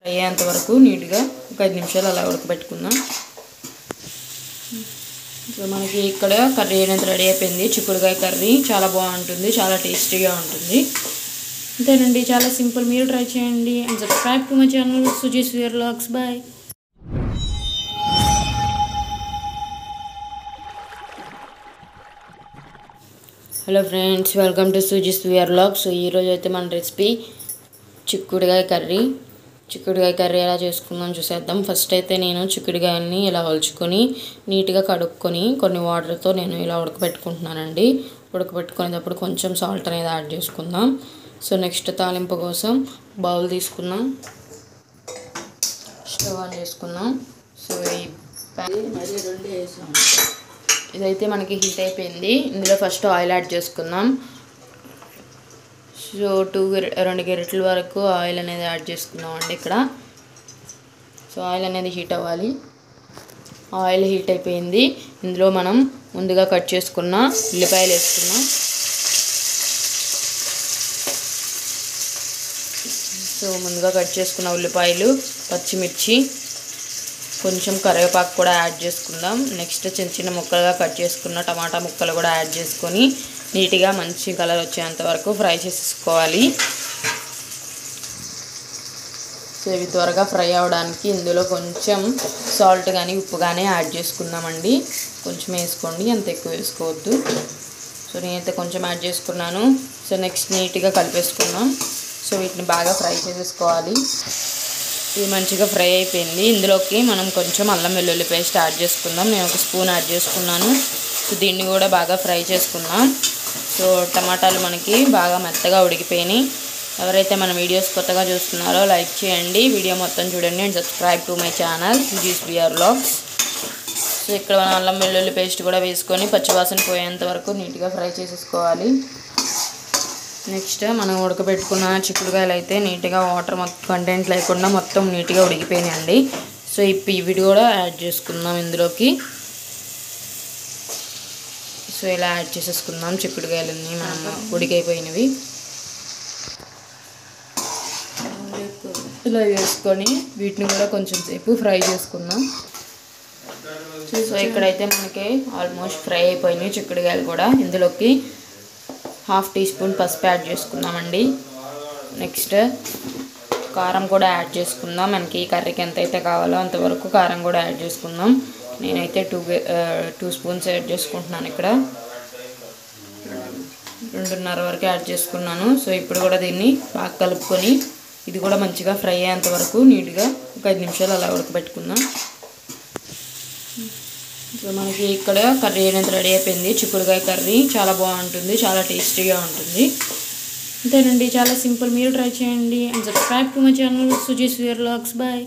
అయ్యేంత వరకు నీట్గా ఒక 5 నిమిషాలు అలా ఉడకబెట్టుకుందాం. సో మనకి ఇక్కడ కర్రీ అనేది రెడీ అయిపోయింది. చిక్కుడుకాయ కర్రీ చాలా బాగుంటుంది, చాలా టేస్టీగా ఉంటుంది. అంతేనండి, చాలా సింపుల్. మీరు ట్రై చేయండి and subscribe to my channel Suji's VR vlogs. Bye. Hello friends, welcome to Suji's VR vlogs. So ఈరోజు అయితే మన రెసిపీ చిక్కుడుకాయ కర్రీ ఎలా చేసుకుందాం చూసేద్దాం. ఫస్ట్ అయితే నేను చిక్కుడుకాయని ఇలా ఒలుచుకొని నీట్గా కడుక్కొని కొన్ని వాటర్తో నేను ఇలా ఉడకబెట్టుకుంటున్నానండి. ఉడకబెట్టుకునేటప్పుడు కొంచెం సాల్ట్ అనేది యాడ్ చేసుకుందాం. సో నెక్స్ట్ తాలింపు కోసం బౌల్ తీసుకుందాం, స్టవ్ ఆన్ చేసుకుందాం. సో ఈ ఇదైతే మనకి హీట్ అయిపోయింది. ఇందులో ఫస్ట్ ఆయిల్ యాడ్ చేసుకుందాం. సో 2 గరిటెల వరకు ఆయిల్ అనేది యాడ్ చేసుకుందాం అండి ఇక్కడ. సో ఆయిల్ అనేది హీట్ అవ్వాలి. ఆయిల్ హీట్ అయిపోయింది. ఇందులో మనం ముందుగా కట్ చేసుకున్న ఉల్లిపాయలు వేసుకున్నాం. సో ముందుగా కట్ చేసుకున్న ఉల్లిపాయలు, పచ్చిమిర్చి, కొంచెం కరివేపాకు కూడా యాడ్ చేసుకుందాం. నెక్స్ట్ చిన్న ముక్కలుగా కట్ చేసుకున్న టమాటా ముక్కలు కూడా యాడ్ చేసుకొని నీట్గా మంచి కలర్ వచ్చేంత వరకు ఫ్రై చేసేసుకోవాలి. సో ఇవి త్వరగా ఫ్రై అవ్వడానికి ఇందులో కొంచెం సాల్ట్ కానీ ఉప్పు కానీ యాడ్ చేసుకుందామండి. కొంచెం వేసుకోండి, అంత ఎక్కువ వేసుకోవద్దు. సో నేనైతే కొంచెం యాడ్ చేసుకున్నాను. సో నెక్స్ట్ నీట్గా కలిపేసుకుందాం. సో వీటిని బాగా ఫ్రై చేసేసుకోవాలి. ఇది మంచిగా ఫ్రై అయిపోయింది. ఇందులోకి మనం కొంచెం అల్లం వెల్లుల్లి పేస్ట్ యాడ్ చేసుకుందాం. నేను 1 స్పూన్ యాడ్ చేసుకున్నాను. సో దీన్ని కూడా బాగా ఫ్రై చేసుకుందాం. సో టమాటాలు మనకి బాగా మెత్తగా ఉడికిపోయినాయి. ఎవరైతే మన వీడియోస్ కొత్తగా చూస్తున్నారో లైక్ చేయండి, వీడియో మొత్తం చూడండి and subscribe to my channel Suji's VR vlogs. So ఇక్కడ మనం అల్లం వెల్లుల్లి పేస్ట్ కూడా వేసుకొని పచ్చివాసన పోయేంత వరకు నీట్గా ఫ్రై చేసేసుకోవాలి. నెక్స్ట్ మనం ఉడకబెట్టుకున్న చిక్కుడుకాయలు అయితే నీట్గా వాటర్ కంటెంట్ లేకుండా మొత్తం నీట్గా ఉడికిపోయినాయండి. సో ఇవి కూడా యాడ్ చేసుకుందాం ఇందులోకి. సో ఇలా యాడ్ చేసేసుకుందాం చిక్కుడుకాయలన్నీ మనం ఉడికైపోయినవి. ఇలా వేసుకొని వీటిని కూడా కొంచెం సేపు ఫ్రై చేసుకుందాం. సో ఇక్కడైతే మనకి ఆల్మోస్ట్ ఫ్రై అయిపోయినాయి చిక్కుడుకాయలు కూడా. ఇందులోకి 1/2 టీ స్పూన్ పసుపు యాడ్ చేసుకుందామండి. నెక్స్ట్ కారం కూడా యాడ్ చేసుకుందాం. మనకి ఈ కర్రీకి ఎంతైతే కావాలో అంతవరకు కారం కూడా యాడ్ చేసుకుందాం. నేనైతే 2 స్పూన్స్ యాడ్ చేసుకుంటున్నాను. ఇక్కడ 2.5 వరకు యాడ్ చేసుకున్నాను. సో ఇప్పుడు కూడా దీన్ని బాగా కలుపుకొని ఇది కూడా మంచిగా ఫ్రై అయ్యేంత వరకు నీట్గా ఒక 5 నిమిషాలు అలా ఉడకబెట్టుకుందాం. సో మనకి ఇక్కడ కర్రీ అనేది రెడీ అయిపోయింది. చిక్కుడుకాయ కర్రీ చాలా బాగుంటుంది, చాలా టేస్టీగా ఉంటుంది. అంతేనండి, చాలా సింపుల్. మీరు ట్రై చేయండి and subscribe to my channel Suji's VR vlogs. Bye.